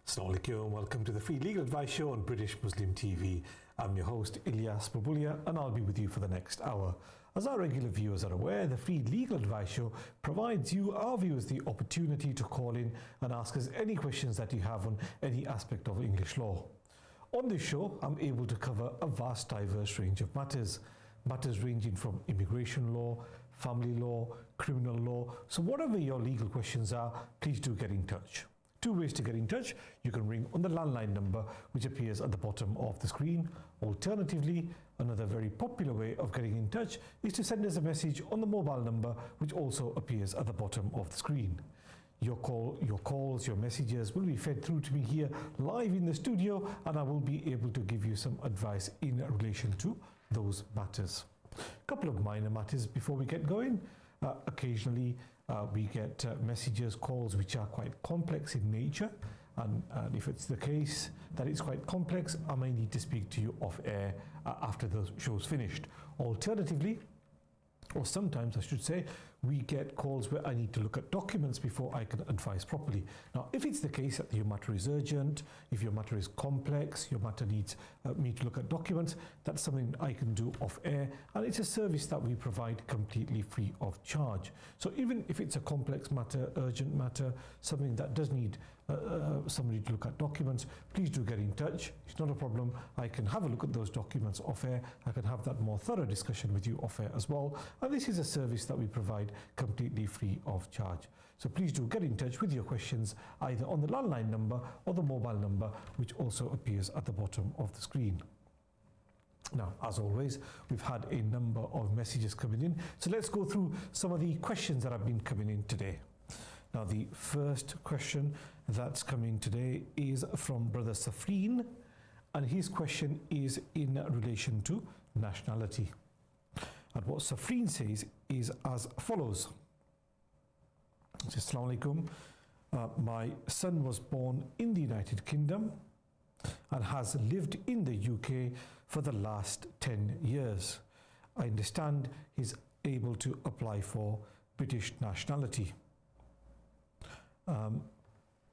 Assalamu alaikum, welcome to the Free Legal Advice Show on British Muslim TV. I'm your host Ilyas, Bulbulia, and I'll be with you for the next hour. As our regular viewers are aware, the Free Legal Advice Show provides you, our viewers, the opportunity to call in and ask us any questions that you have on any aspect of English law. On this show, I'm able to cover a vast, diverse range of matters ranging from immigration law, family law, criminal law. So whatever your legal questions are, please do get in touch. Two ways to get in touch. You can ring on the landline number which appears at the bottom of the screen. Alternatively, another very popular way of getting in touch is to send us a message on the mobile number which also appears at the bottom of the screen. Your calls, your messages will be fed through to me here live in the studio, and I will be able to give you some advice in relation to those matters. A couple of minor matters before we get going. Occasionally we get messages, calls which are quite complex in nature, and if it's the case that it's quite complex, I may need to speak to you off air after the show's finished. Alternatively, or sometimes I should say, we get calls where I need to look at documents before I can advise properly. Now, if it's the case that your matter is urgent, if your matter is complex, your matter needs me to look at documents, that's something I can do off air, and it's a service that we provide completely free of charge. So even if it's a complex matter, urgent matter, something that does need somebody to look at documents, please do get in touch. It's not a problem. I can have a look at those documents off air. I can have that more thorough discussion with you off air as well. And this is a service that we provide completely free of charge. So please do get in touch with your questions either on the landline number or the mobile number which also appears at the bottom of the screen. Now, as always, we've had a number of messages coming in. So let's go through some of the questions that have been coming in today. Now, the first question that's coming today is from Brother Safreen, and his question is in relation to nationality. And what Safreen says is as follows. Assalamu alaikum. My son was born in the United Kingdom and has lived in the UK for the last 10 years. I understand he's able to apply for British nationality.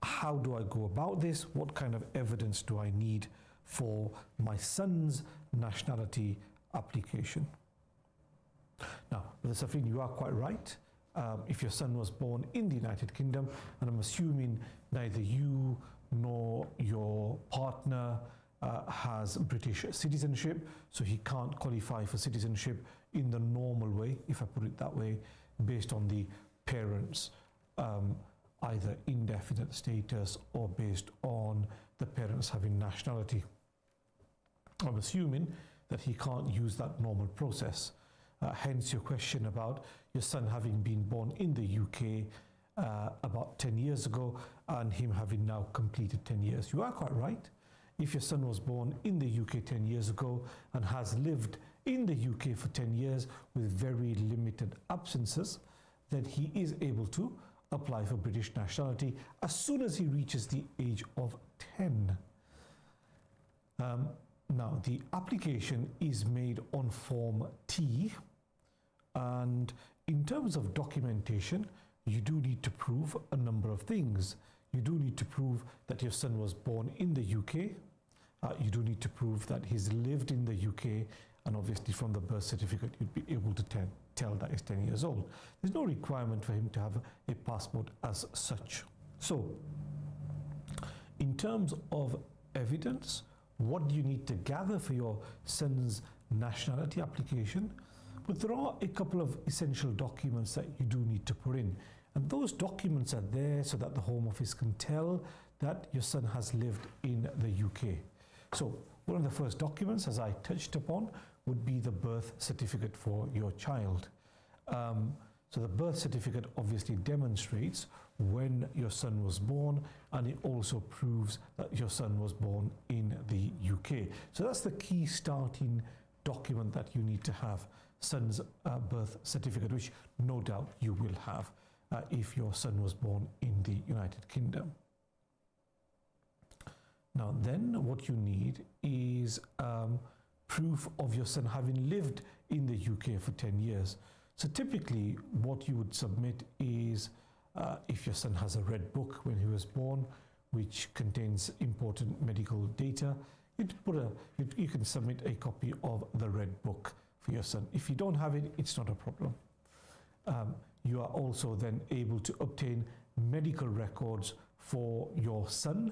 How do I go about this? What kind of evidence do I need for my son's nationality application? Now, Brother Safreen, you are quite right. If your son was born in the United Kingdom, and I'm assuming neither you nor your partner has British citizenship, so he can't qualify for citizenship in the normal way, if I put it that way, based on the parents' either indefinite status or based on the parents having nationality. I'm assuming that he can't use that normal process. Hence your question about your son having been born in the UK about 10 years ago and him having now completed 10 years. You are quite right. If your son was born in the UK 10 years ago and has lived in the UK for 10 years with very limited absences, then he is able to apply for British nationality as soon as he reaches the age of 10. Now, the application is made on Form T, and in terms of documentation, you do need to prove a number of things. You do need to prove that your son was born in the UK. You do need to prove that he's lived in the UK, and obviously from the birth certificate, you'd be able to tell that he's 10 years old. There's no requirement for him to have a passport as such. So, in terms of evidence, what do you need to gather for your son's nationality application? But there are a couple of essential documents that you do need to put in. And those documents are there so that the Home Office can tell that your son has lived in the UK. So one of the first documents, as I touched upon, would be the birth certificate for your child. So the birth certificate obviously demonstrates when your son was born, and it also proves that your son was born in the UK. So that's the key starting document that you need to have, son's birth certificate, which no doubt you will have if your son was born in the United Kingdom. Now then, what you need is proof of your son having lived in the UK for 10 years. So typically what you would submit is if your son has a red book when he was born, which contains important medical data. You can submit a copy of the Red Book for your son. If you don't have it, it's not a problem. You are also then able to obtain medical records for your son,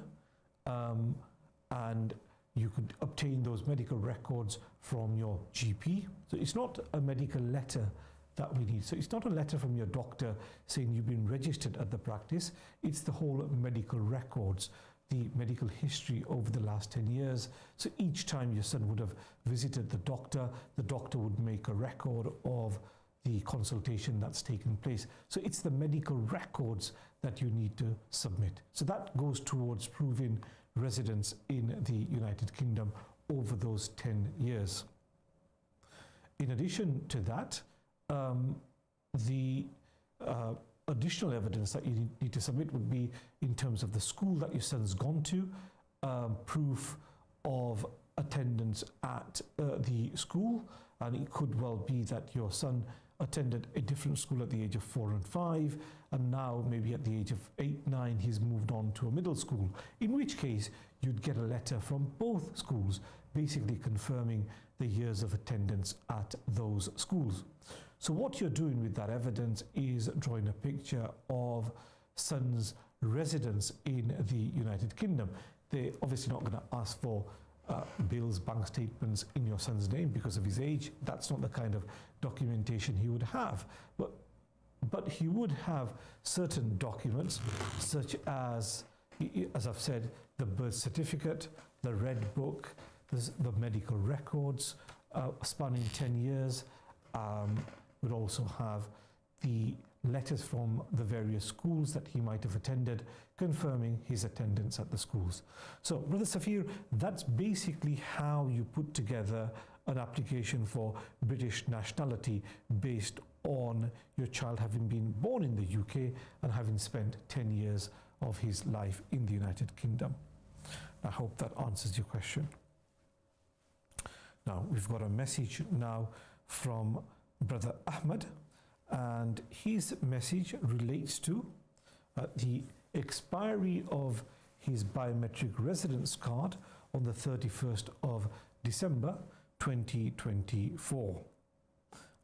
and you could obtain those medical records from your GP. So it's not a medical letter that we need. So it's not a letter from your doctor saying you've been registered at the practice. It's the whole medical records, the medical history over the last 10 years. So each time your son would have visited the doctor would make a record of the consultation that's taken place. So it's the medical records that you need to submit. So that goes towards proving residence in the United Kingdom over those 10 years. In addition to that, the additional evidence that you need to submit would be in terms of the school that your son's gone to, proof of attendance at the school, and it could well be that your son attended a different school at the age of 4 and 5, and now maybe at the age of 8, 9 he's moved on to a middle school, in which case you'd get a letter from both schools basically confirming the years of attendance at those schools. So what you're doing with that evidence is drawing a picture of son's residence in the United Kingdom. They're obviously not going to ask for bills, bank statements in your son's name because of his age. That's not the kind of documentation he would have. But he would have certain documents such as I've said, the birth certificate, the Red Book, the medical records spanning 10 years. Would also have the letters from the various schools that he might have attended confirming his attendance at the schools. So, Brother Safir, that's basically how you put together an application for British nationality based on your child having been born in the UK and having spent 10 years of his life in the United Kingdom. I hope that answers your question. Now, we've got a message now from Brother Ahmed, and his message relates to the expiry of his biometric residence card on the 31st of December 2024.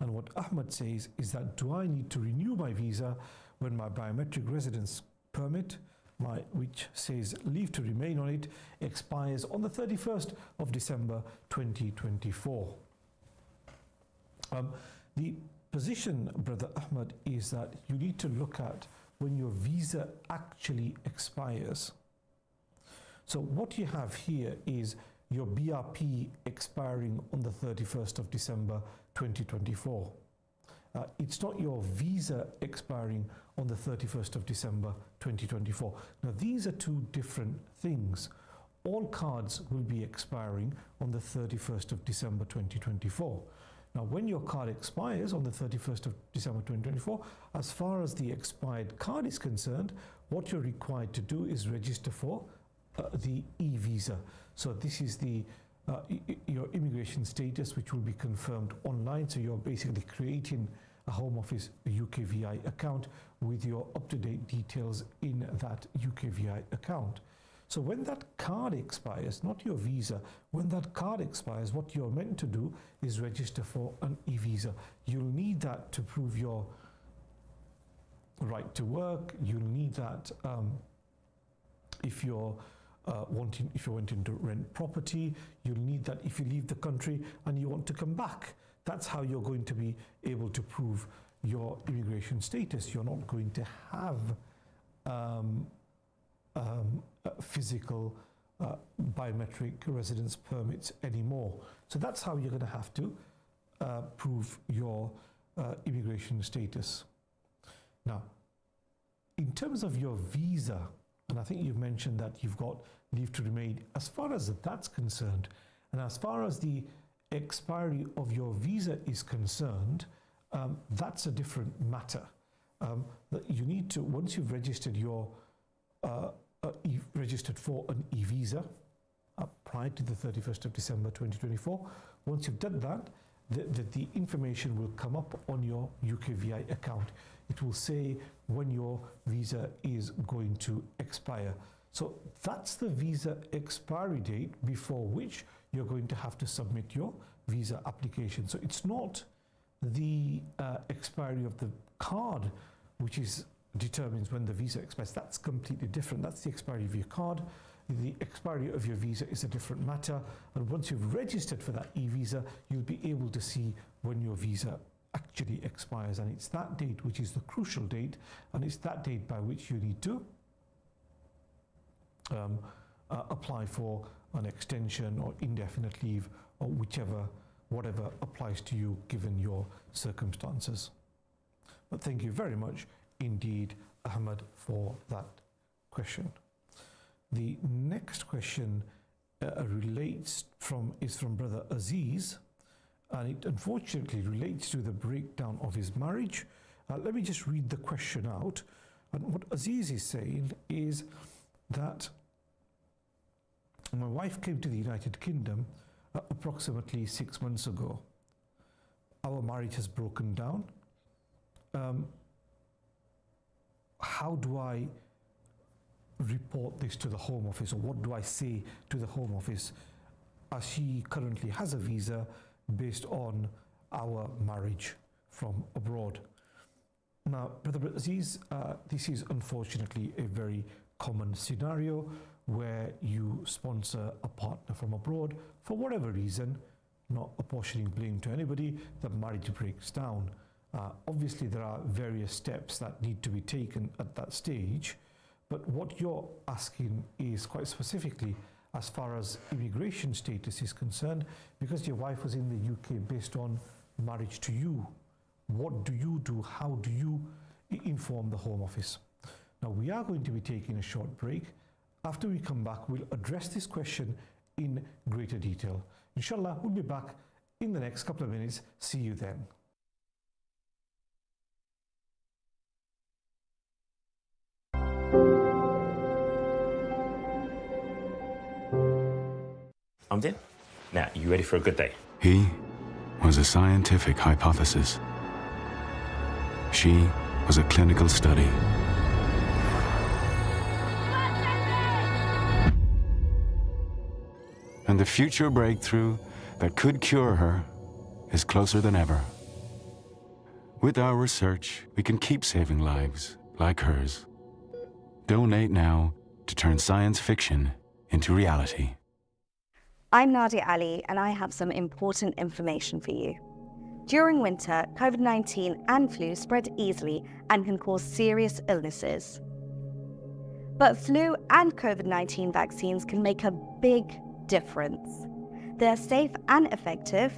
And what Ahmed says is that, do I need to renew my visa when my biometric residence permit, which says leave to remain on it, expires on the 31st of December 2024? The position, Brother Ahmed, is that you need to look at when your visa actually expires. So what you have here is your BRP expiring on the 31st of December 2024. It's not your visa expiring on the 31st of December 2024. Now, these are two different things. All cards will be expiring on the 31st of December 2024. Now, when your card expires on the 31st of December 2024, as far as the expired card is concerned, what you're required to do is register for the e-visa. So this is your immigration status, which will be confirmed online. So you're basically creating a Home Office UKVI account with your up-to-date details in that UKVI account. So when that card expires, not your visa, when that card expires, what you're meant to do is register for an e-visa. You'll need that to prove your right to work. You'll need that if you're wanting to rent property. You'll need that if you leave the country and you want to come back. That's how you're going to be able to prove your immigration status. You're not going to have physical biometric residence permits anymore. So that's how you're going to have to prove your immigration status. Now, in terms of your visa, and I think you've mentioned that you've got leave to remain, as far as that's concerned, and as far as the expiry of your visa is concerned, that's a different matter. That you need to, once you've registered registered for an e-visa prior to the 31st of December 2024, once you've done that, the information will come up on your UKVI account. It will say when your visa is going to expire. So that's the visa expiry date before which you're going to have to submit your visa application. So it's not the expiry of the card which determines when the visa expires. That's completely different. That's the expiry of your card. The expiry of your visa is a different matter. And once you've registered for that e-visa, you'll be able to see when your visa actually expires. And it's that date which is the crucial date, and it's that date by which you need to apply for an extension or indefinite leave, or whatever applies to you given your circumstances. But thank you very much indeed, Ahmed, for that question. The next question is from Brother Aziz, and it unfortunately relates to the breakdown of his marriage. Let me just read the question out. And what Aziz is saying is that my wife came to the United Kingdom approximately 6 months ago. Our marriage has broken down. How do I report this to the Home Office, or what do I say to the Home Office, as she currently has a visa based on our marriage from abroad? Now, Brother Aziz, this is unfortunately a very common scenario where you sponsor a partner from abroad for whatever reason, not apportioning blame to anybody, the marriage breaks down. Obviously, there are various steps that need to be taken at that stage, but what you're asking is quite specifically as far as immigration status is concerned, because your wife was in the UK based on marriage to you. What do you do? How do you inform the Home Office? Now, we are going to be taking a short break. After we come back, we'll address this question in greater detail. Inshallah, we'll be back in the next couple of minutes. See you then. I'm in. Now, you ready for a good day? He was a scientific hypothesis. She was a clinical study. And the future breakthrough that could cure her is closer than ever. With our research, we can keep saving lives like hers. Donate now to turn science fiction into reality. I'm Nadia Ali, and I have some important information for you. During winter, COVID-19 and flu spread easily and can cause serious illnesses. But flu and COVID-19 vaccines can make a big difference. They're safe and effective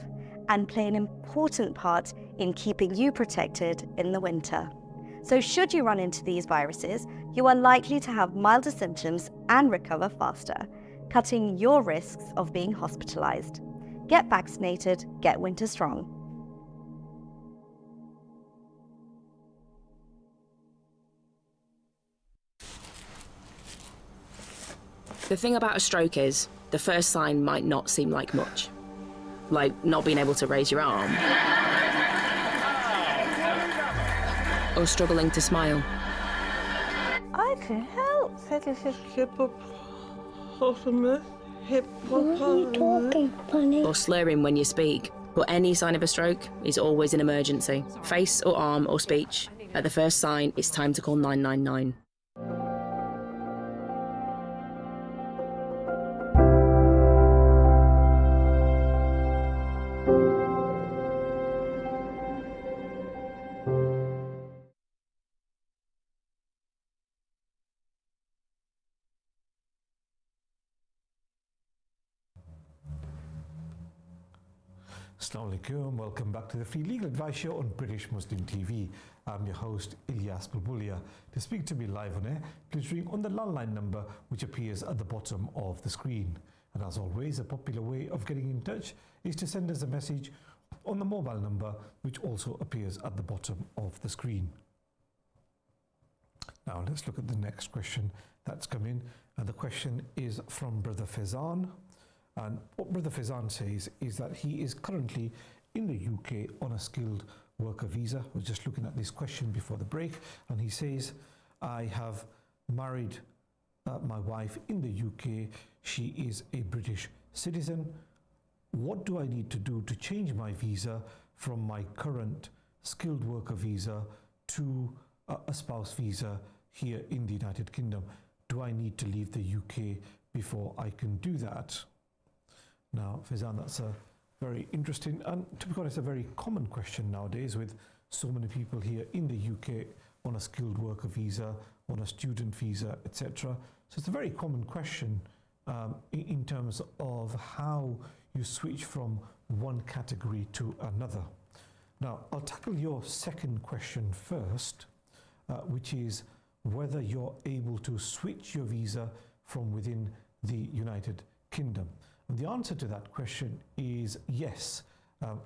and play an important part in keeping you protected in the winter. So should you run into these viruses, you are likely to have milder symptoms and recover faster, cutting your risks of being hospitalized. Get vaccinated, get winter strong. The thing about a stroke is, the first sign might not seem like much. Like not being able to raise your arm. Or struggling to smile. I can help, said this hippopotamus. What are you talking, Bunny? Or slurring when you speak. But any sign of a stroke is always an emergency. Face or arm or speech. At the first sign, it's time to call 999. Assalamu alaikum, welcome back to the Free Legal Advice Show on British Muslim TV. I'm your host, Ilyas Bulbulia. To speak to me live on air, please ring on the landline number which appears at the bottom of the screen. And as always, a popular way of getting in touch is to send us a message on the mobile number which also appears at the bottom of the screen. Now let's look at the next question that's come in. And the question is from Brother Faizan. And what Brother Faizan says is that he is currently in the UK on a skilled worker visa. We're just looking at this question before the break, and he says, I have married my wife in the UK. She is a British citizen. What do I need to do to change my visa from my current skilled worker visa to a spouse visa here in the United Kingdom? Do I need to leave the UK before I can do that? Now, Faizan, that's a very interesting and, to be honest, a very common question nowadays, with so many people here in the UK on a skilled worker visa, on a student visa, etc. So it's a very common question in terms of how you switch from one category to another. Now, I'll tackle your second question first, which is whether you're able to switch your visa from within the United Kingdom. And the answer to that question is yes.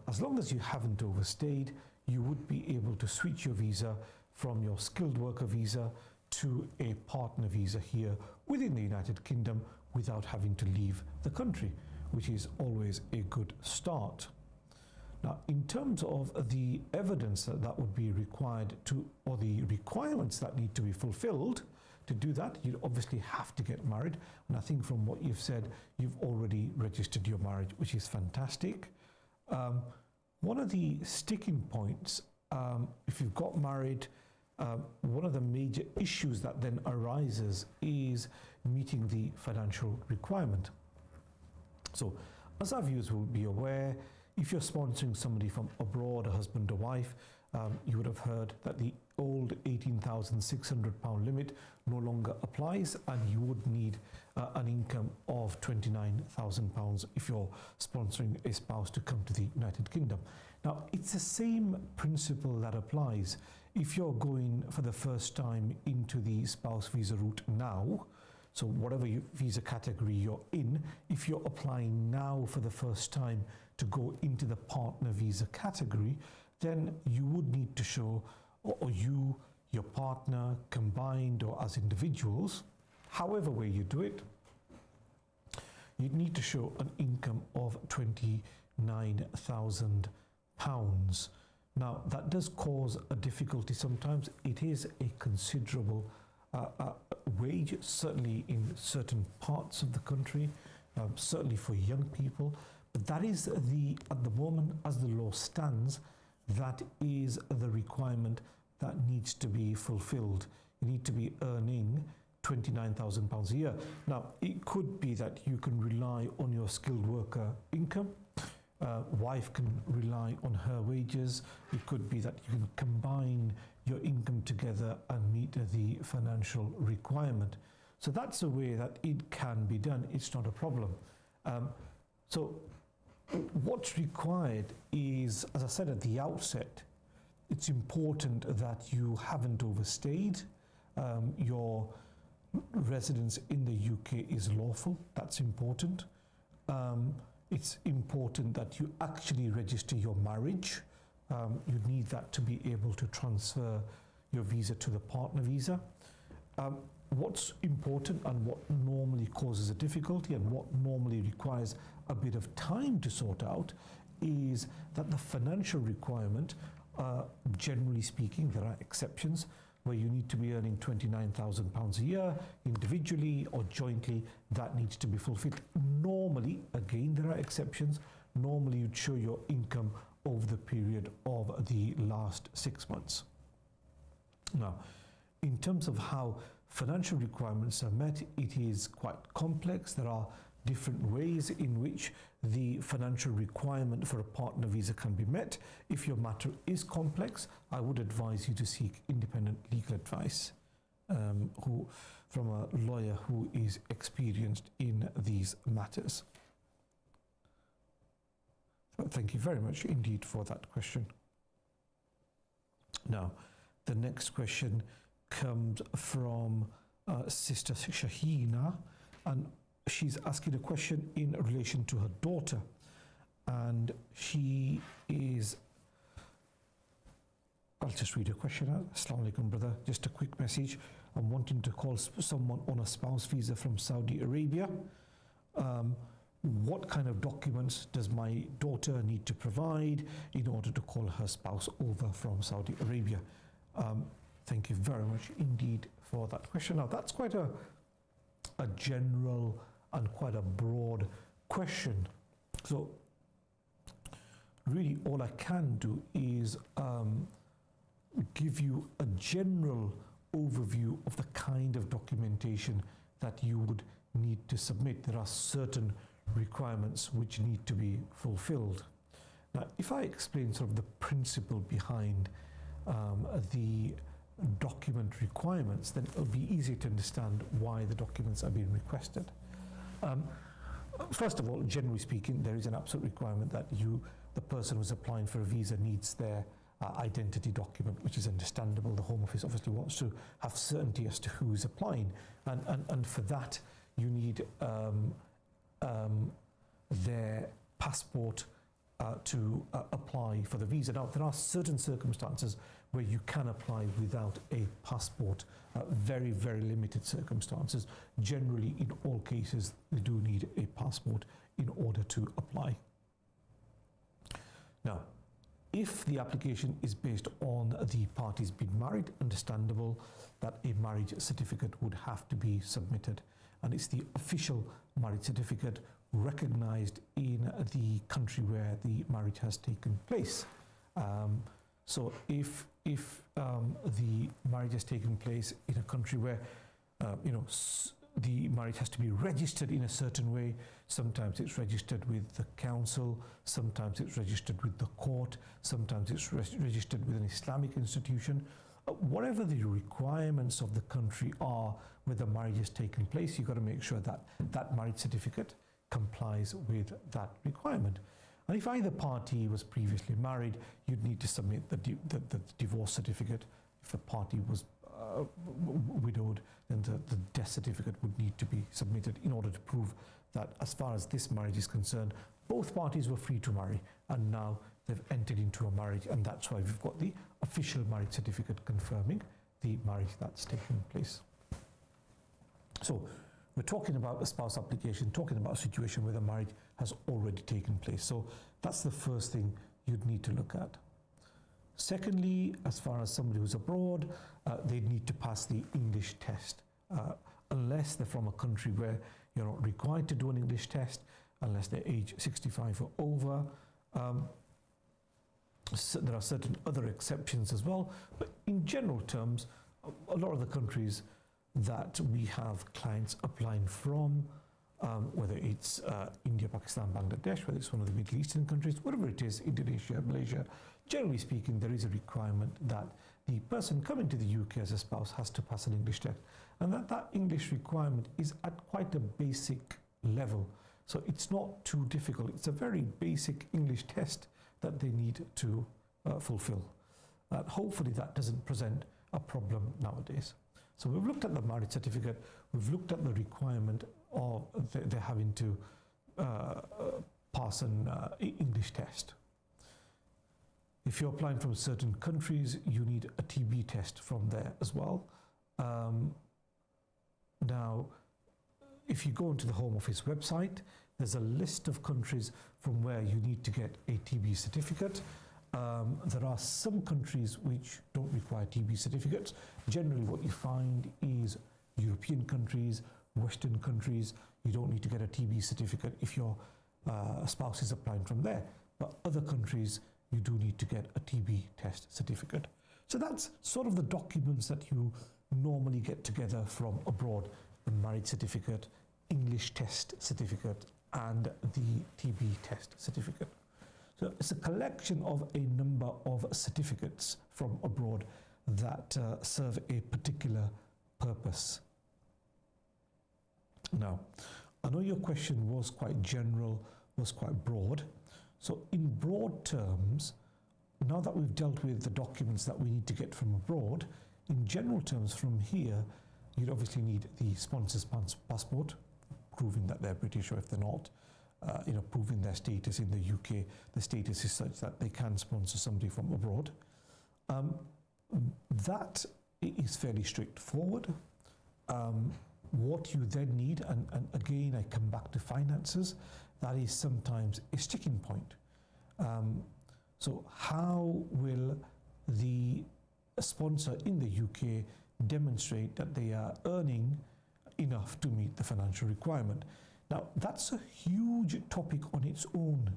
As long as you haven't overstayed, you would be able to switch your visa from your skilled worker visa to a partner visa here within the United Kingdom without having to leave the country, which is always a good start. Now, in terms of the evidence that would be required to, or the requirements that need to be fulfilled to do that, you'd obviously have to get married. And I think from what you've said, you've already registered your marriage, which is fantastic. One of the sticking points, if you've got married, one of the major issues that then arises is meeting the financial requirement. So, as our viewers will be aware, if you're sponsoring somebody from abroad, a husband or wife, you would have heard that the old £18,600 limit no longer applies, and you would need an income of £29,000 if you're sponsoring a spouse to come to the United Kingdom. Now, it's the same principle that applies if you're going for the first time into the spouse visa route now. So whatever visa category you're in, if you're applying now for the first time to go into the partner visa category, then you would need to show, or you, your partner, combined or as individuals, however way you do it, you'd need to show an income of £29,000. Now, that does cause a difficulty sometimes. It is a considerable wage, certainly in certain parts of the country, certainly for young people. But that is at the moment, as the law stands, that is the requirement that needs to be fulfilled. You need to be earning £29,000 a year. Now, it could be that you can rely on your skilled worker income. Wife can rely on her wages. It could be that you can combine your income together and meet the financial requirement. So that's a way that it can be done. It's not a problem. So what's required is, as I said at the outset, it's important that you haven't overstayed. Your residence in the UK is lawful. That's important. It's important that you actually register your marriage. You need that to be able to transfer your visa to the partner visa. What's important and what normally causes a difficulty and what normally requires a bit of time to sort out is that the financial requirement, generally speaking, there are exceptions where you need to be earning £29,000 a year individually or jointly. That needs to be fulfilled. Normally, again, there are exceptions. Normally, you'd show your income over the period of the last 6 months. Now, in terms of how financial requirements are met, it is quite complex. There are different ways in which the financial requirement for a partner visa can be met. If your matter is complex, I would advise you to seek independent legal advice from a lawyer who is experienced in these matters. Thank you very much indeed for that question. Now, the next question comes from Sister Shahina, and she's asking a question in relation to her daughter. And she is, I'll just read her question out. Assalamu alaikum, brother. Just a quick message. I'm wanting to call someone on a spouse visa from Saudi Arabia. What kind of documents does my daughter need to provide in order to call her spouse over from Saudi Arabia? Thank you very much indeed for that question. Now, that's quite a a general and quite a broad question. So really all I can do is give you a general overview of the kind of documentation that you would need to submit. There are certain requirements which need to be fulfilled. Now, if I explain sort of the principle behind the document requirements, then it'll be easier to understand why the documents are being requested. First of all, generally speaking, there is an absolute requirement that the person who's applying for a visa needs their identity document, which is understandable. The Home Office obviously wants to have certainty as to who's applying, and for that you need their passport to apply for the visa. Now, there are certain circumstances where you can apply without a passport, very, very limited circumstances. Generally, in all cases, they do need a passport in order to apply. Now, if the application is based on the parties being married, understandable that a marriage certificate would have to be submitted, and it's the official marriage certificate recognized in the country where the marriage has taken place. So if the marriage has taken place in a country where the marriage has to be registered in a certain way, sometimes it's registered with the council, sometimes it's registered with the court, sometimes it's registered with an Islamic institution. Whatever the requirements of the country are where the marriage has taken place, you've got to make sure that that marriage certificate complies with that requirement. And if either party was previously married, you'd need to submit the divorce certificate. If the party was widowed, then the death certificate would need to be submitted in order to prove that, as far as this marriage is concerned, both parties were free to marry, and now they've entered into a marriage, and that's why we've got the official marriage certificate confirming the marriage that's taken place. So we're talking about a spouse application, talking about a situation where the marriage has already taken place. So that's the first thing you'd need to look at. Secondly, as far as somebody who's abroad, they need to pass the English test. Unless they're from a country where you're not required to do an English test, unless they're age 65 or over. So there are certain other exceptions as well. But in general terms, a lot of the countries that we have clients applying from, whether it's India, Pakistan, Bangladesh, whether it's one of the Middle Eastern countries, whatever it is, Indonesia, Malaysia, generally speaking, there is a requirement that the person coming to the UK as a spouse has to pass an English test. And that English requirement is at quite a basic level. So it's not too difficult. It's a very basic English test that they need to fulfill. Hopefully that doesn't present a problem nowadays. So we've looked at the marriage certificate, we've looked at the requirement of they're having to pass an English test. If you're applying from certain countries, you need a TB test from there as well. Now, if you go into the Home Office website, there's a list of countries from where you need to get a TB certificate. There are some countries which don't require TB certificates. Generally what you find is European countries, Western countries, you don't need to get a TB certificate if your spouse is applying from there. But other countries, you do need to get a TB test certificate. So that's sort of the documents that you normally get together from abroad: the marriage certificate, English test certificate, and the TB test certificate. So it's a collection of a number of certificates from abroad that serve a particular purpose. Now, I know your question was quite general, was quite broad. So in broad terms, now that we've dealt with the documents that we need to get from abroad, in general terms from here, you'd obviously need the sponsor's passport, proving that they're British, or if they're not, proving their status in the UK. The status is such that they can sponsor somebody from abroad. That is fairly straightforward. What you then need, and again, I come back to finances, that is sometimes a sticking point. So how will the sponsor in the UK demonstrate that they are earning enough to meet the financial requirement. Now, that's a huge topic on its own.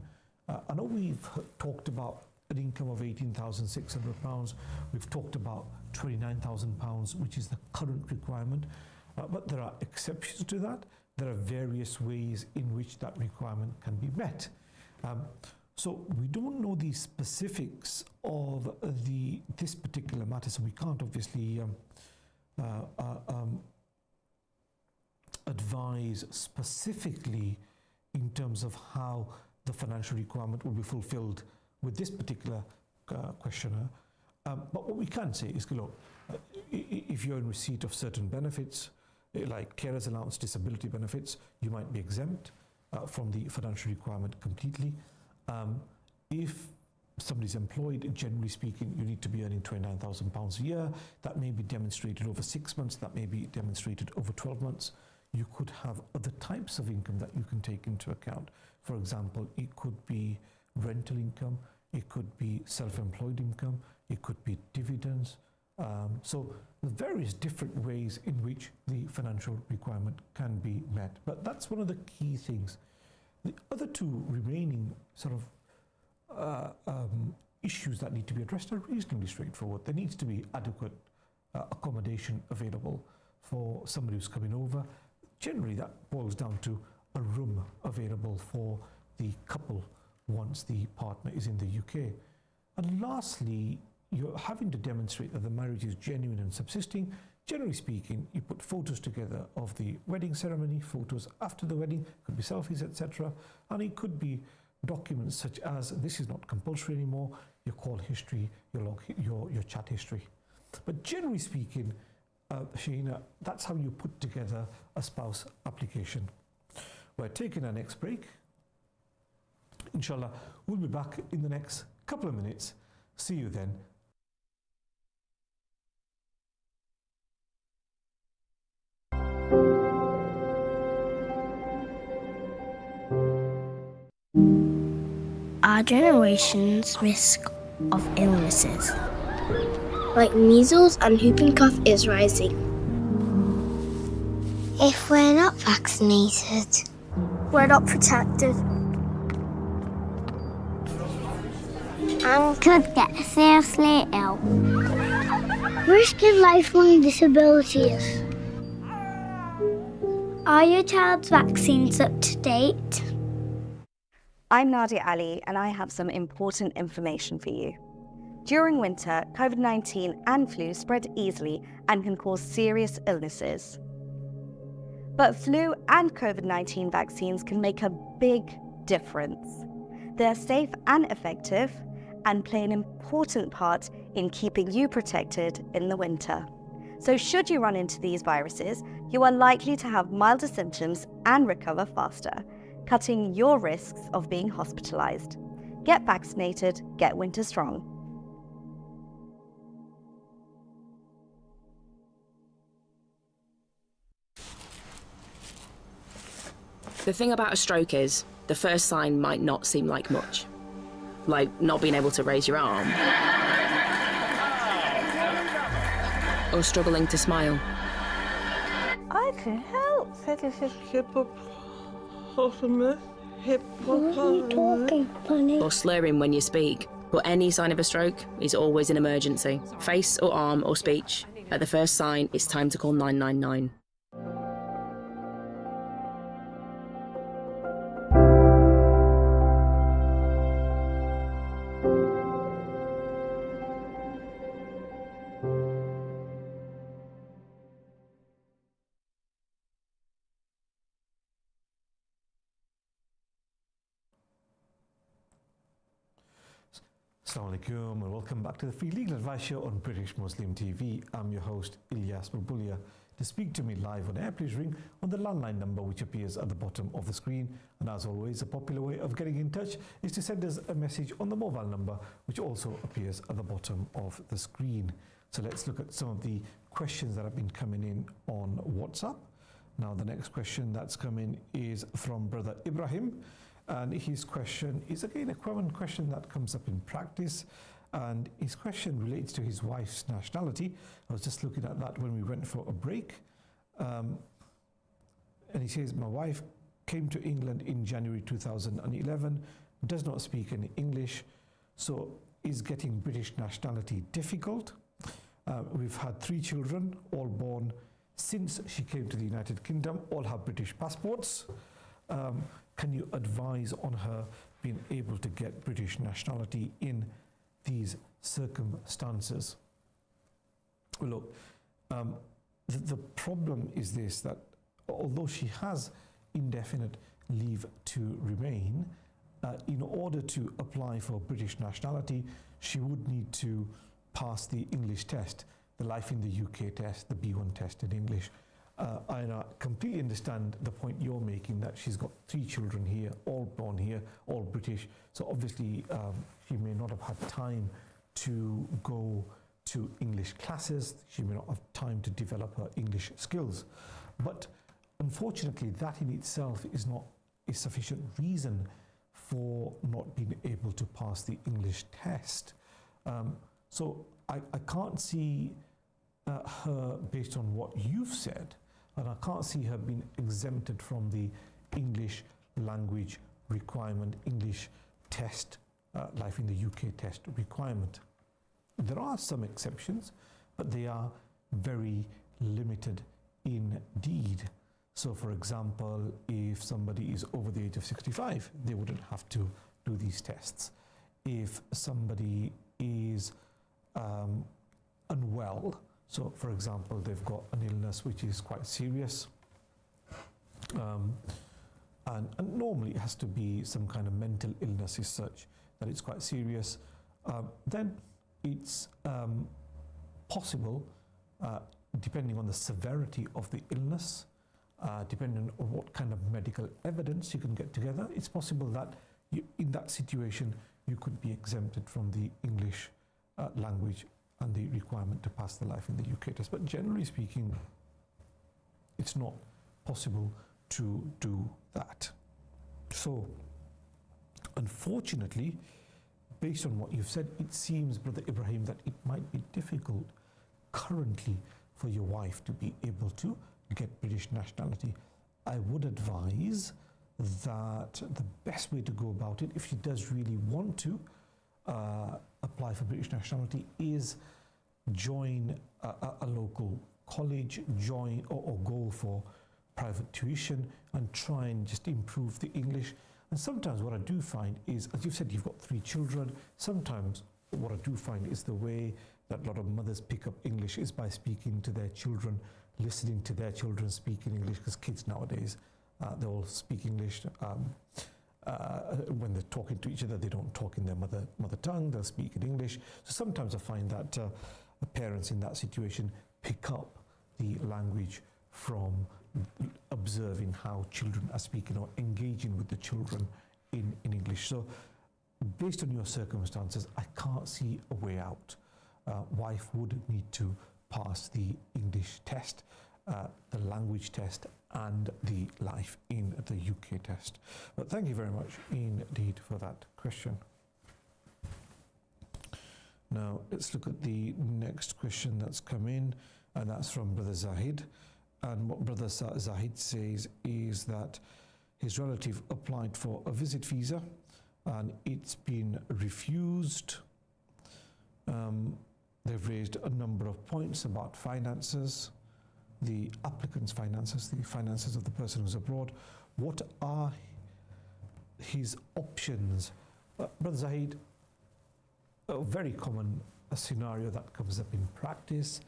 I know we've talked about an income of £18,600. We've talked about £29,000, which is the current requirement. But there are exceptions to that. There are various ways in which that requirement can be met. So we don't know the specifics of this particular matter, so we can't obviously advise specifically in terms of how the financial requirement will be fulfilled with this particular questionnaire. But what we can say is, look, if you're in receipt of certain benefits, like carers allowance, disability benefits, you might be exempt from the financial requirement completely. If somebody's employed, generally speaking, you need to be earning £29,000 a year. That may be demonstrated over 6 months. That may be demonstrated over 12 months. You could have other types of income that you can take into account. For example, it could be rental income. It could be self-employed income. It could be dividends. So various different ways in which the financial requirement can be met. But that's one of the key things. The other two remaining sort of issues that need to be addressed are reasonably straightforward. There needs to be adequate accommodation available for somebody who's coming over. Generally, that boils down to a room available for the couple once the partner is in the UK. And lastly, you're having to demonstrate that the marriage is genuine and subsisting. Generally speaking, you put photos together of the wedding ceremony, photos after the wedding, could be selfies, etc. And it could be documents such as, this is not compulsory anymore, your call history, your chat history. But generally speaking, Sheena, that's how you put together a spouse application. We're taking our next break. Inshallah, we'll be back in the next couple of minutes. See you then. Our generation's risk of illnesses, like measles and whooping cough, is rising. If we're not vaccinated, we're not protected, and could get seriously ill, risking lifelong disabilities. Are your child's vaccines up to date? I'm Nadia Ali, and I have some important information for you. During winter, COVID-19 and flu spread easily and can cause serious illnesses. But flu and COVID-19 vaccines can make a big difference. They're safe and effective and play an important part in keeping you protected in the winter. So should you run into these viruses, you are likely to have milder symptoms and recover faster, cutting your risks of being hospitalized. Get vaccinated, get winter strong. The thing about a stroke is, the first sign might not seem like much. Like not being able to raise your arm. Or struggling to smile. I can help, said Ilyas. What are you talking, Bunny? Or slurring when you speak. But any sign of a stroke is always an emergency. Face or arm or speech. At the first sign, it's time to call 999. Assalamu alaikum and welcome back to the Free Legal Advice Show on British Muslim TV. I'm your host, Ilyas Bulbulia. To speak to me live on air, please ring on the landline number which appears at the bottom of the screen. And as always, a popular way of getting in touch is to send us a message on the mobile number which also appears at the bottom of the screen. So let's look at some of the questions that have been coming in on WhatsApp. Now the next question that's come in is from Brother Ibrahim. And his question is again a common question that comes up in practice, and his question relates to his wife's nationality. I was just looking at that when we went for a break. And he says, my wife came to England in January 2011, does not speak any English, so is getting British nationality difficult. We've had 3 children, all born since she came to the United Kingdom, all have British passports. Can you advise on her being able to get British nationality in these circumstances? Look, the problem is this, that although she has indefinite leave to remain, in order to apply for British nationality, she would need to pass the English test, the Life in the UK test, the B1 test in English. And I completely understand the point you're making, that she's got 3 children here, all born here, all British. So obviously she may not have had time to go to English classes. She may not have time to develop her English skills. But unfortunately, that in itself is not a sufficient reason for not being able to pass the English test. So I can't see her, based on what you've said, and I can't see her being exempted from the English language requirement, English test, Life in the UK test requirement. There are some exceptions, but they are very limited indeed. So for example, if somebody is over the age of 65, they wouldn't have to do these tests. If somebody is unwell, so for example, they've got an illness which is quite serious, and normally it has to be some kind of mental illness as such, that it's quite serious, then it's possible, depending on the severity of the illness, depending on what kind of medical evidence you can get together, it's possible that in that situation you could be exempted from the English language and the requirement to pass the Life in the UK test. But generally speaking, it's not possible to do that. So unfortunately, based on what you've said, it seems, Brother Ibrahim, that it might be difficult currently for your wife to be able to get British nationality. I would advise that the best way to go about it, if she does really want to apply for British nationality, is join a local college, join or go for private tuition and try and just improve the English. And sometimes what I do find is, as you've said, you've got 3 children, sometimes what I do find is the way that a lot of mothers pick up English is by speaking to their children, listening to their children speak in English, because kids nowadays, they all speak English. When they're talking to each other, they don't talk in their mother tongue, they'll speak in English. So sometimes I find that parents in that situation pick up the language from observing how children are speaking or engaging with the children in English. So based on your circumstances, I can't see a way out. Wife would need to pass the English test, the language test, and the Life in the UK test. But thank you very much indeed for that question. Now let's look at the next question that's come in, and that's from Brother Zahid. And what Brother Zahid says is that his relative applied for a visit visa and it's been refused. They've raised a number of points about finances, the applicant's finances, the finances of the person who's abroad. What are his options? Brother Zahid, a very common scenario that comes up in practice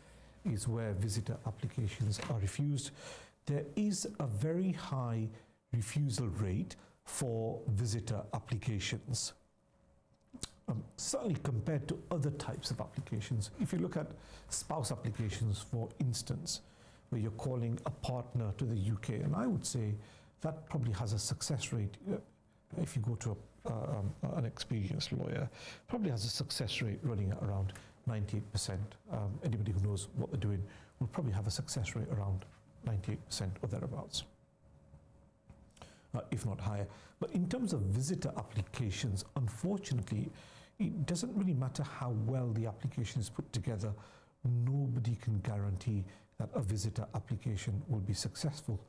is where visitor applications are refused. There is a very high refusal rate for visitor applications, certainly compared to other types of applications. If you look at spouse applications, for instance, where you're calling a partner to the UK, and I would say that probably has a success rate, if you go to an experienced lawyer, probably has a success rate running at around 98%. Anybody who knows what they're doing will probably have a success rate around 98% or thereabouts, if not higher. But in terms of visitor applications, unfortunately, it doesn't really matter how well the application is put together. Nobody can guarantee that a visitor application will be successful.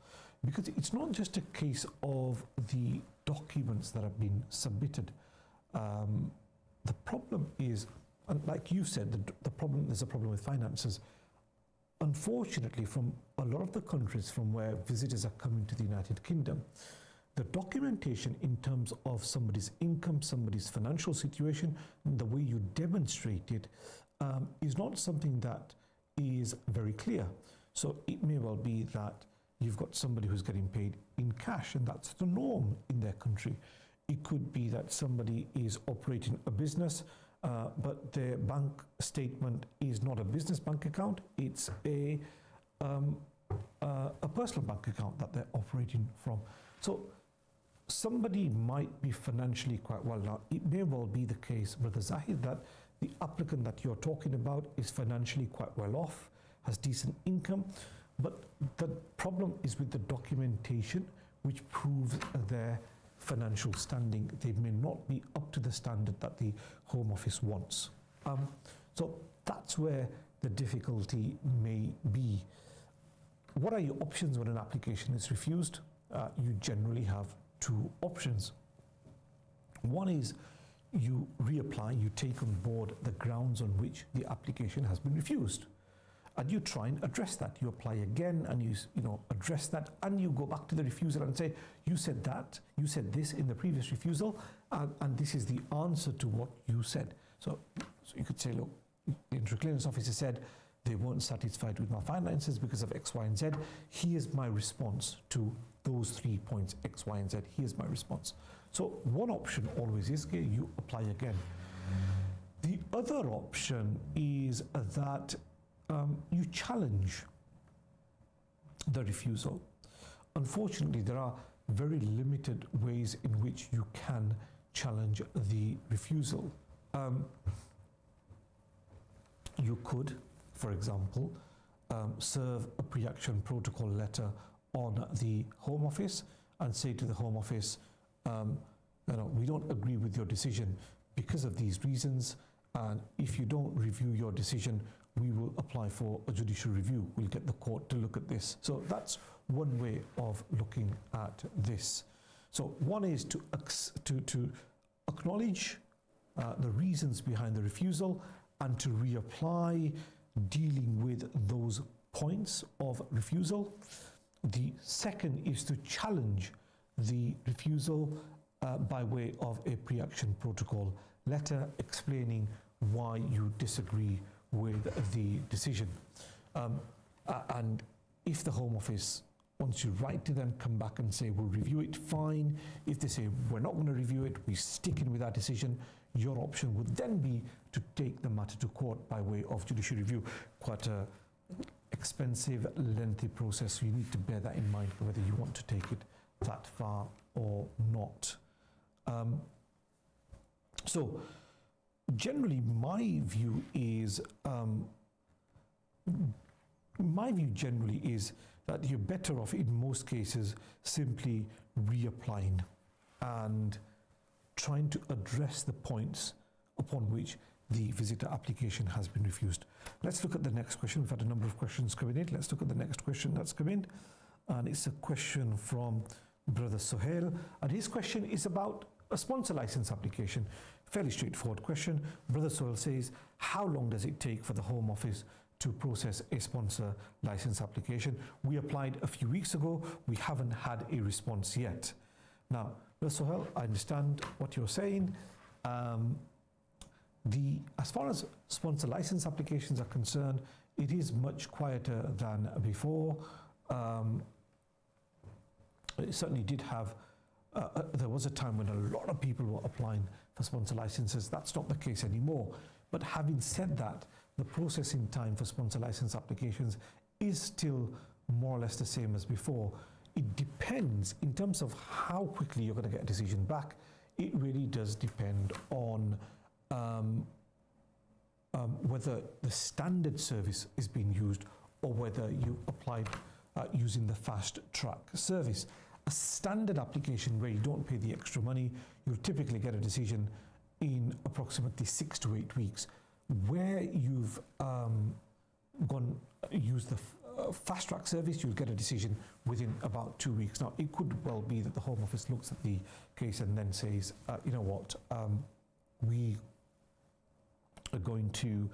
Because it's not just a case of the documents that have been submitted. The problem is, and like you said, there's a problem with finances. Unfortunately, from a lot of the countries from where visitors are coming to the United Kingdom, the documentation in terms of somebody's income, somebody's financial situation, the way you demonstrate it, is not something that is very clear. So it may well be that you've got somebody who's getting paid in cash, and that's the norm in their country. It could be that somebody is operating a business, but their bank statement is not a business bank account, it's a personal bank account that they're operating from. So somebody might be financially quite well. Now, it may well be the case, Brother Zahid, that the applicant that you're talking about is financially quite well off, has decent income, but the problem is with the documentation which proves their financial standing. They may not be up to the standard that the Home Office wants. So that's where the difficulty may be. What are your options when an application is refused? You generally have two options. One is you reapply, you take on board the grounds on which the application has been refused, and you try and address that. You apply again and you address that, and you go back to the refusal and say, you said that, you said this in the previous refusal, and this is the answer to what you said. So you could say, look, the Inter-Clearance Officer said they weren't satisfied with my finances because of X, Y, and Z. Here's my response to those 3 points, X, Y, and Z. Here's my response. So one option always is you apply again. The other option is that you challenge the refusal. Unfortunately, there are very limited ways in which you can challenge the refusal. You could, for example, serve a pre-action protocol letter on the Home Office and say to the Home Office, we don't agree with your decision because of these reasons, and if you don't review your decision, we will apply for a judicial review. We'll get the court to look at this. So that's one way of looking at this. So one is to acknowledge the reasons behind the refusal and to reapply, dealing with those points of refusal. The second is to challenge the refusal by way of a pre-action protocol letter explaining why you disagree with the decision. And if the Home Office, once you write to them, come back and say, we'll review it, fine. If they say, we're not going to review it, we stick in with our decision, your option would then be to take the matter to court by way of judicial review. Quite a expensive, lengthy process, so you need to bear that in mind whether you want to take it that far or not. So generally my view generally is that you're better off in most cases simply reapplying and trying to address the points upon which the visitor application has been refused. Let's look at the next question. We've had a number of questions coming in. Let's look at the next question that's come in. And it's a question from Brother Sohail. And his question is about a sponsor license application. Fairly straightforward question. Brother Sohail says, how long does it take for the Home Office to process a sponsor license application? We applied a few weeks ago. We haven't had a response yet. Now, Brother Sohail, I understand what you're saying. As far as sponsor license applications are concerned, it is much quieter than before. It certainly did have, there was a time when a lot of people were applying for sponsor licenses. That's not the case anymore. But having said that, the processing time for sponsor license applications is still more or less the same as before. It depends in terms of how quickly you're going to get a decision back. It really does depend on whether the standard service is being used or whether you applied using the fast track service. A standard application where you don't pay the extra money, you'll typically get a decision in approximately 6 to 8 weeks. Where you've used the fast track service, you'll get a decision within about 2 weeks. Now, it could well be that the Home Office looks at the case and then says, you know what, we are going to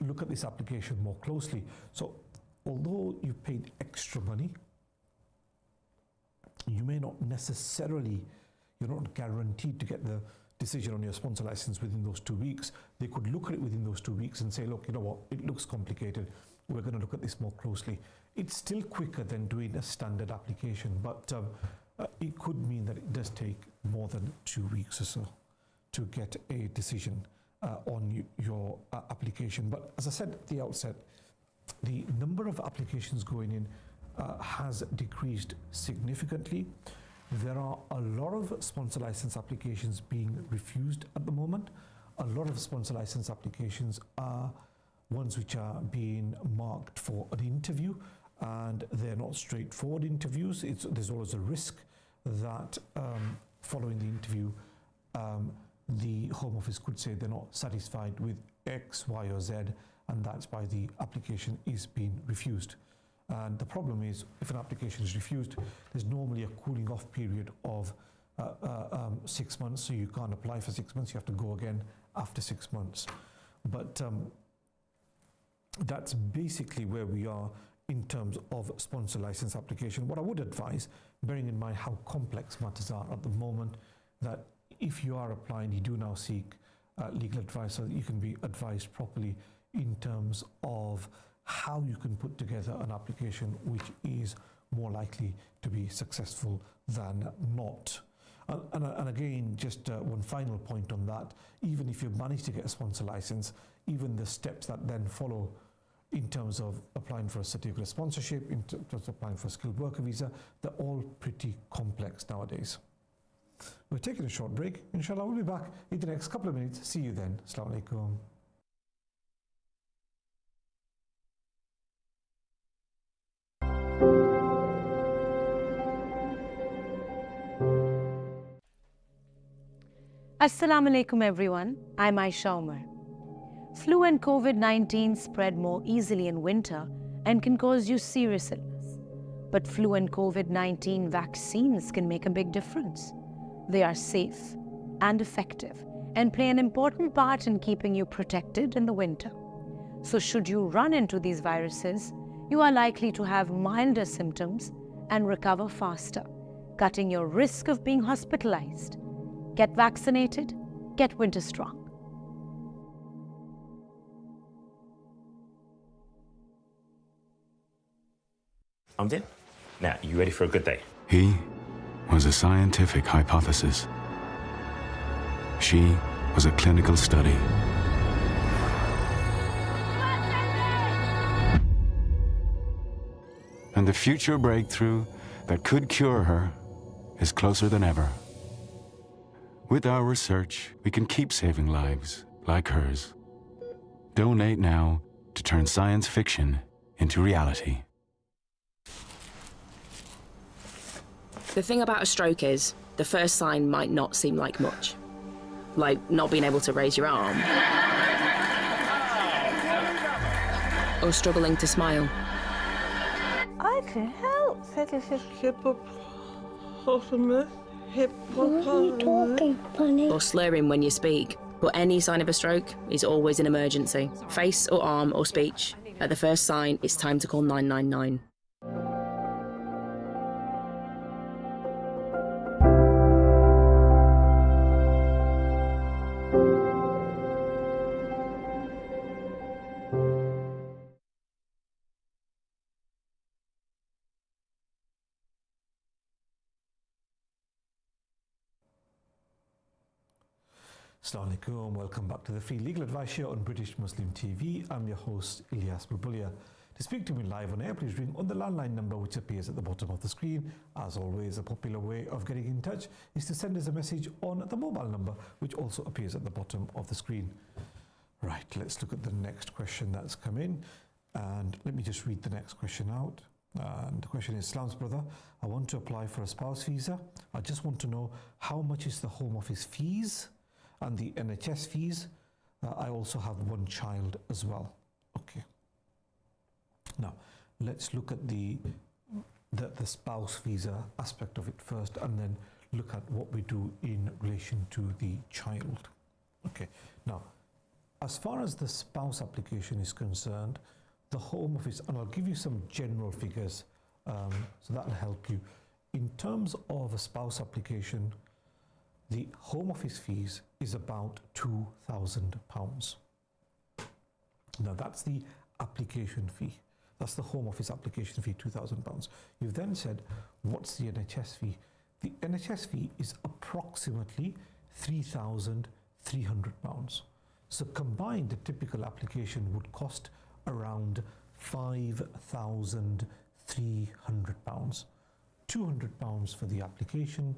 look at this application more closely. So, although you've paid extra money, you may not necessarily, you're not guaranteed to get the decision on your sponsor license within those 2 weeks. They could look at it within those 2 weeks and say, look, you know what, it looks complicated. We're going to look at this more closely. It's still quicker than doing a standard application, but it could mean that it does take more than 2 weeks or so to get a decision on your application. But as I said at the outset, the number of applications going in has decreased significantly. There are a lot of sponsor license applications being refused at the moment. A lot of sponsor license applications are ones which are being marked for an interview, and they're not straightforward interviews. There's always a risk that following the interview, the Home Office could say they're not satisfied with X, Y, or Z, and that's why the application is being refused. And the problem is, if an application is refused, there's normally a cooling off period of 6 months, so you can't apply for 6 months, you have to go again after 6 months. But that's basically where we are in terms of sponsor license application. What I would advise, bearing in mind how complex matters are at the moment, that if you are applying, you do now seek legal advice so that you can be advised properly in terms of how you can put together an application which is more likely to be successful than not. And again, just one final point on that, even if you manage to get a sponsor license, even the steps that then follow in terms of applying for a certificate of sponsorship, in terms of applying for a skilled worker visa, they're all pretty complex nowadays. We're taking a short break. Inshallah, we'll be back in the next couple of minutes. See you then. Assalamu alaikum. Assalamu alaikum everyone, I'm Aisha Umar. Flu and COVID-19 spread more easily in winter and can cause you serious illness. But flu and COVID-19 vaccines can make a big difference. They are safe and effective and play an important part in keeping you protected in the winter. So should you run into these viruses, you are likely to have milder symptoms and recover faster, cutting your risk of being hospitalized. Get vaccinated, get winter strong. Amjad, now you ready for a good day? He was a scientific hypothesis. She was a clinical study. And the future breakthrough that could cure her is closer than ever. With our research, we can keep saving lives like hers. Donate now to turn science fiction into reality. The thing about a stroke is, the first sign might not seem like much. Like not being able to raise your arm. Or struggling to smile. I can help, said Ilyas. What are you talking, Bunny? Or slurring when you speak. But any sign of a stroke is always an emergency. Face or arm or speech. At the first sign, it's time to call 999. Assalamu alaikum, welcome back to the Free Legal Advice Show on British Muslim TV. I'm your host, Ilyas Bulbulia. To speak to me live on air, please ring on the landline number which appears at the bottom of the screen. As always, a popular way of getting in touch is to send us a message on the mobile number which also appears at the bottom of the screen. Right, let's look at the next question that's come in. And let me just read the next question out. And the question is, Islam's brother, I want to apply for a spouse visa. I just want to know how much is the Home Office fees and the NHS fees. I also have one child as well. Okay. Now, let's look at the spouse visa aspect of it first, and then look at what we do in relation to the child. Okay, now, as far as the spouse application is concerned, the Home Office, and I'll give you some general figures, so that'll help you. In terms of a spouse application, the Home Office fees is about £2,000. Now, that's the application fee. That's the Home Office application fee, £2,000. You've then said, what's the NHS fee? The NHS fee is approximately £3,300. So combined, a typical application would cost around £5,300. £200 for the application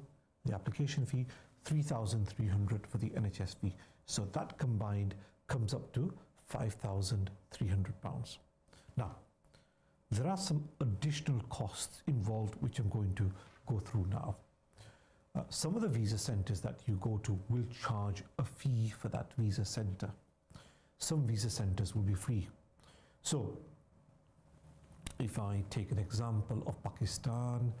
fee, £3,300 for the NHS fee. So that combined comes up to £5,300. Now, there are some additional costs involved, which I'm going to go through now. Some of the visa centres that you go to will charge a fee for that visa centre. Some visa centres will be free. So, if I take an example of Pakistan,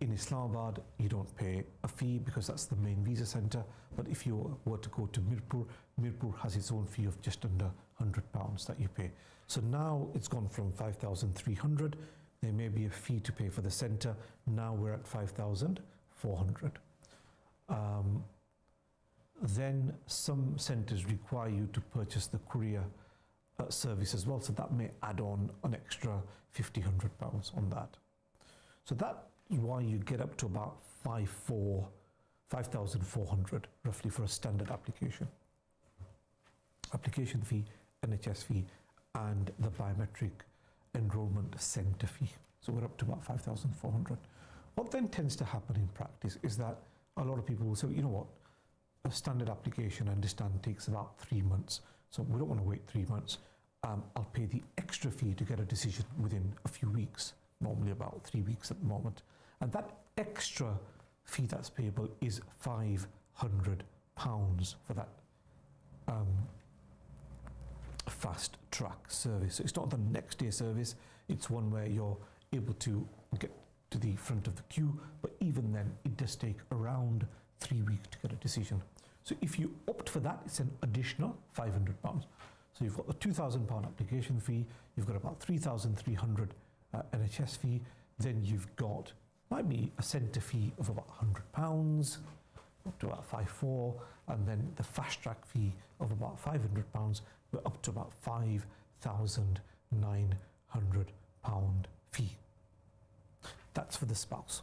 in Islamabad, you don't pay a fee because that's the main visa centre. But if you were to go to Mirpur, Mirpur has its own fee of just under £100 that you pay. So now it's gone from 5,300. There may be a fee to pay for the centre. Now we're at 5,400. Then some centres require you to purchase the courier service as well. So that may add on an extra £1,500 on that. So that is why you get up to about 5,400 roughly for a standard application. Application fee, NHS fee, and the biometric enrolment centre fee. So we're up to about 5,400. What then tends to happen in practice is that a lot of people will say, you know what, a standard application, I understand, takes about 3 months. So we don't want to wait 3 months. I'll pay the extra fee to get a decision within a few weeks, normally about 3 weeks at the moment. And that extra fee that's payable is £500 for that fast track service. So it's not the next day service, it's one where you're able to get to the front of the queue, but even then it does take around 3 weeks to get a decision. So if you opt for that, it's an additional £500. So you've got the £2,000 application fee, you've got about 3,300 NHS fee, then you've got, might be a centre fee of about £100, up to about 5,400, and then the fast track fee of about £500, we're up to about £5,900 fee. That's for the spouse.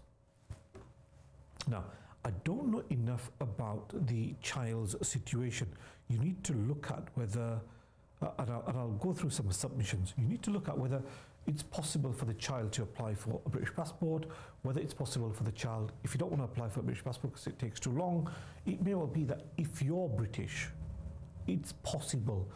Now, I don't know enough about the child's situation. You need to look at whether, and I'll go through some submissions, you need to look at whether it's possible for the child to apply for a British passport, whether it's possible for the child, if you don't want to apply for a British passport because it takes too long, it may well be that if you're British, it's possible.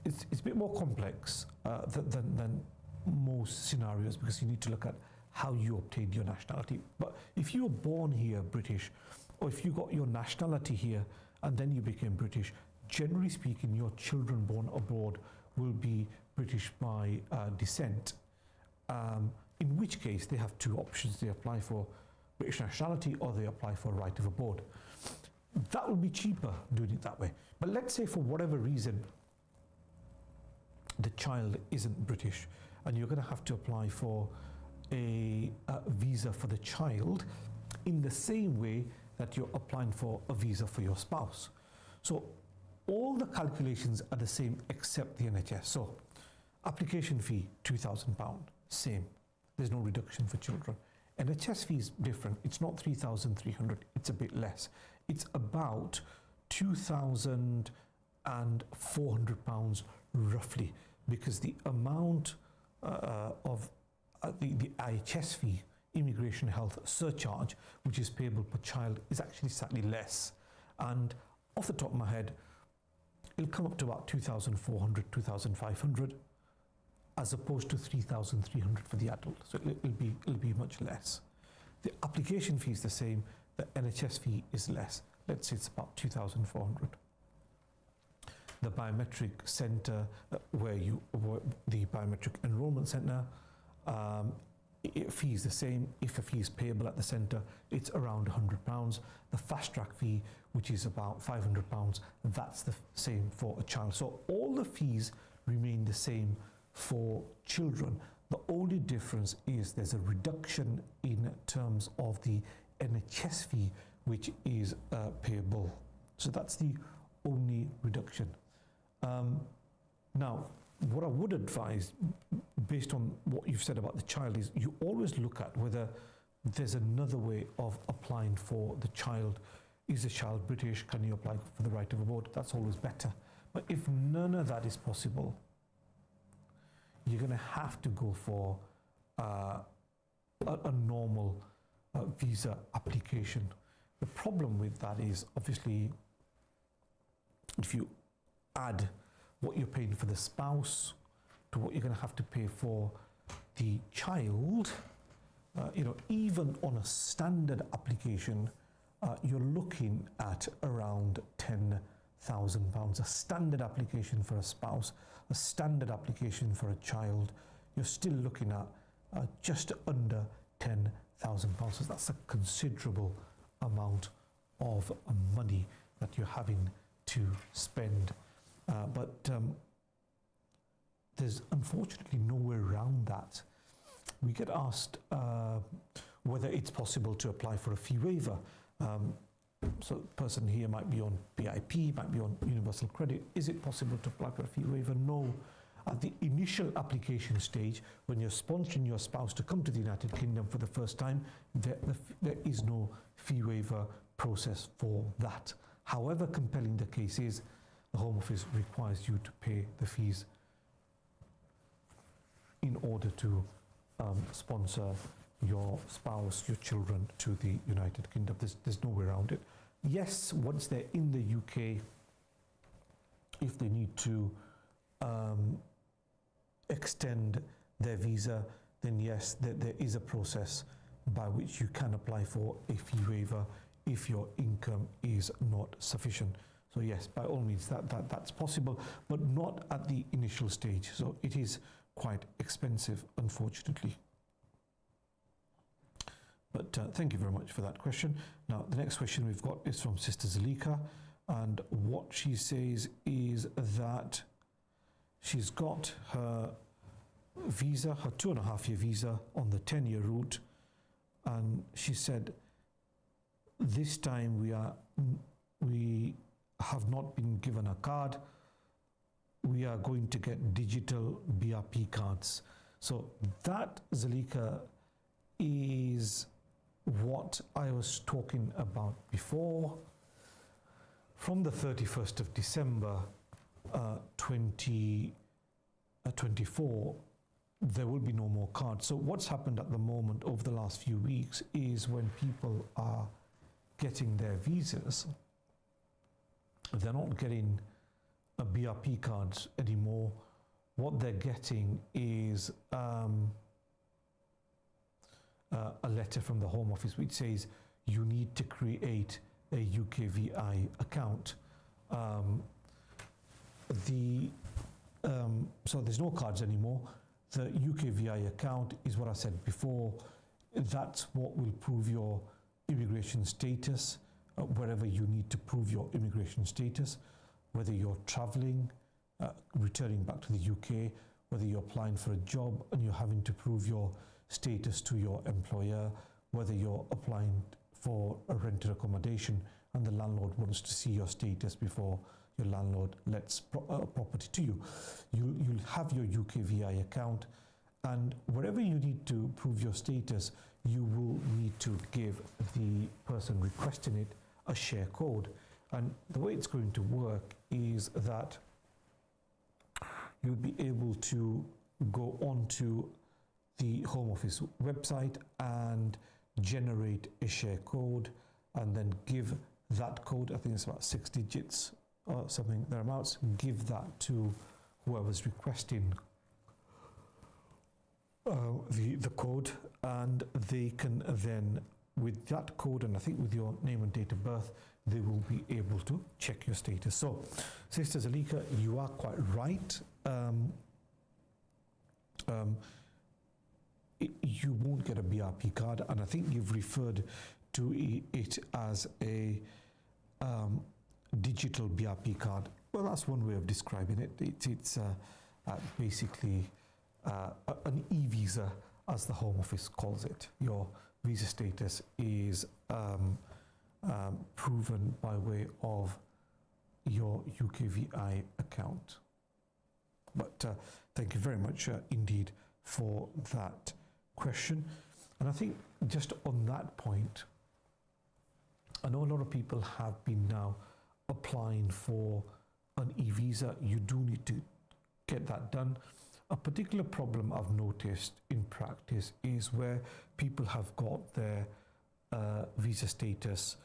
It's a bit more complex than most scenarios, because you need to look at how you obtained your nationality. But if you were born here British, or if you got your nationality here and then you became British, generally speaking, your children born abroad will be British by descent, in which case they have two options. They apply for British nationality or they apply for right of abode. That will be cheaper doing it that way. But let's say for whatever reason the child isn't British and you're going to have to apply for a visa for the child in the same way that you're applying for a visa for your spouse. So all the calculations are the same except the NHS. So application fee, £2,000, same. There's no reduction for children. NHS fee is different. It's not 3,300, it's a bit less. It's about £2,400 roughly, because the amount of the IHS fee, immigration health surcharge, which is payable per child, is actually slightly less. And off the top of my head, it'll come up to about 2,400, 2,500, as opposed to 3,300 for the adult. So it'll be much less. The application fee is the same. The NHS fee is less. Let's say it's about 2,400. The biometric centre, the biometric enrolment centre, Fee is the same. If a fee is payable at the centre, it's around £100. The fast track fee, which is about £500, that's the same for a child. So all the fees remain the same for children. The only difference is there's a reduction in terms of the NHS fee, which is payable. So that's the only reduction. Now, what I would advise, based on what you've said about the child, is you always look at whether there's another way of applying for the child. Is the child British? Can you apply for the right of abode? That's always better. But if none of that is possible, you're going to have to go for a normal visa application. The problem with that is, obviously, if you add what you're paying for the spouse to what you're going to have to pay for the child, even on a standard application, you're looking at around £10,000. A standard application for a spouse, a standard application for a child, you're still looking at just under £10,000. So that's a considerable amount of money that you're having to spend. But there's unfortunately no way around that. We get asked whether it's possible to apply for a fee waiver. So the person here might be on BIP, might be on Universal Credit. Is it possible to apply for a fee waiver? No. At the initial application stage, when you're sponsoring your spouse to come to the United Kingdom for the first time, there is no fee waiver process for that. However compelling the case is, the Home Office requires you to pay the fees in order to sponsor your spouse, your children to the United Kingdom. There's no way around it. Yes, once they're in the UK, if they need to extend their visa, then yes, there is a process by which you can apply for a fee waiver if your income is not sufficient. So yes, by all means, that's possible, but not at the initial stage. So it is quite expensive, unfortunately. But thank you very much for that question. Now, the next question we've got is from Sister Zalika, and what she says is that she's got her visa, her 2.5-year visa on the 10-year route, and she said, this time we have not been given a card. We are going to get digital BRP cards. So that, Zalika, is what I was talking about before. From the 31st of December 2024, there will be no more cards. So what's happened at the moment over the last few weeks is when people are getting their visas, they're not getting a BRP cards anymore. What they're getting is a letter from the Home Office which says you need to create a UKVI account. So there's no cards anymore. The UKVI account is what I said before. That's what will prove your immigration status, wherever you need to prove your immigration status, whether you're traveling, returning back to the UK, whether you're applying for a job and you're having to prove your status to your employer, whether you're applying for a rented accommodation and the landlord wants to see your status before your landlord lets property to you. You'll have your UKVI account, and wherever you need to prove your status, you will need to give the person requesting it a share code. And the way it's going to work is that you'll be able to go onto the Home Office website and generate a share code and then give that code, I think it's about 6 digits or something thereabouts, give that to whoever's requesting the code, and they can then, with that code and I think with your name and date of birth, they will be able to check your status. So, Sister Zalika, you are quite right. you won't get a BRP card, and I think you've referred to it as a digital BRP card. Well, that's one way of describing it. It's basically an e-visa, as the Home Office calls it. Your visa status is proven by way of your UKVI account. But thank you very much indeed for that question. And I think just on that point, I know a lot of people have been now applying for an e-visa. You do need to get that done. A particular problem I've noticed in practice is where people have got their visa status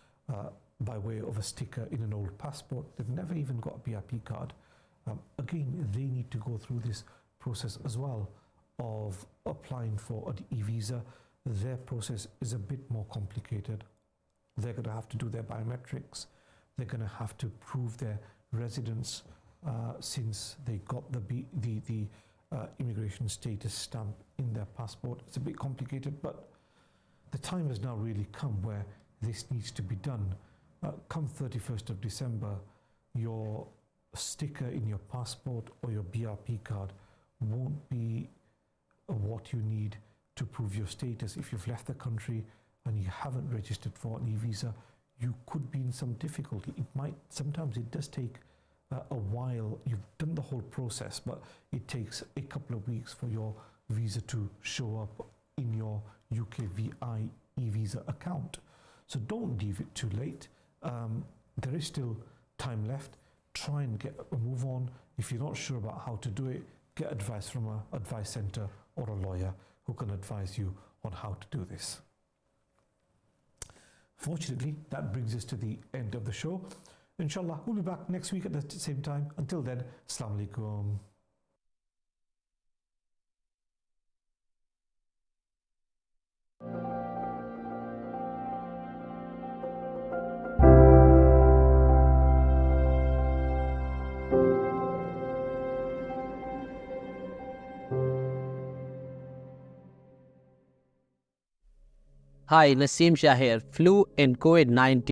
by way of a sticker in an old passport. They've never even got a BRP card. Again, they need to go through this process as well of applying for an e-visa. Their process is a bit more complicated. They're going to have to do their biometrics. They're going to have to prove their residence since they got the immigration status stamp in their passport. It's a bit complicated, but the time has now really come where this needs to be done. Come 31st of December, your sticker in your passport or your BRP card won't be what you need to prove your status. If you've left the country and you haven't registered for an e-visa, you could be in some difficulty. Sometimes it does take a while. You've done the whole process, but it takes a couple of weeks for your visa to show up in your UKVI e-visa account. So don't leave it too late. There is still time left. Try and get a move on. If you're not sure about how to do it, get advice from an advice center or a lawyer who can advise you on how to do this. Fortunately, that brings us to the end of the show. Inshallah, we'll be back next week at the same time. Until then, Assalamu alaikum. Hi, Naseem Shah here. Flu and COVID-19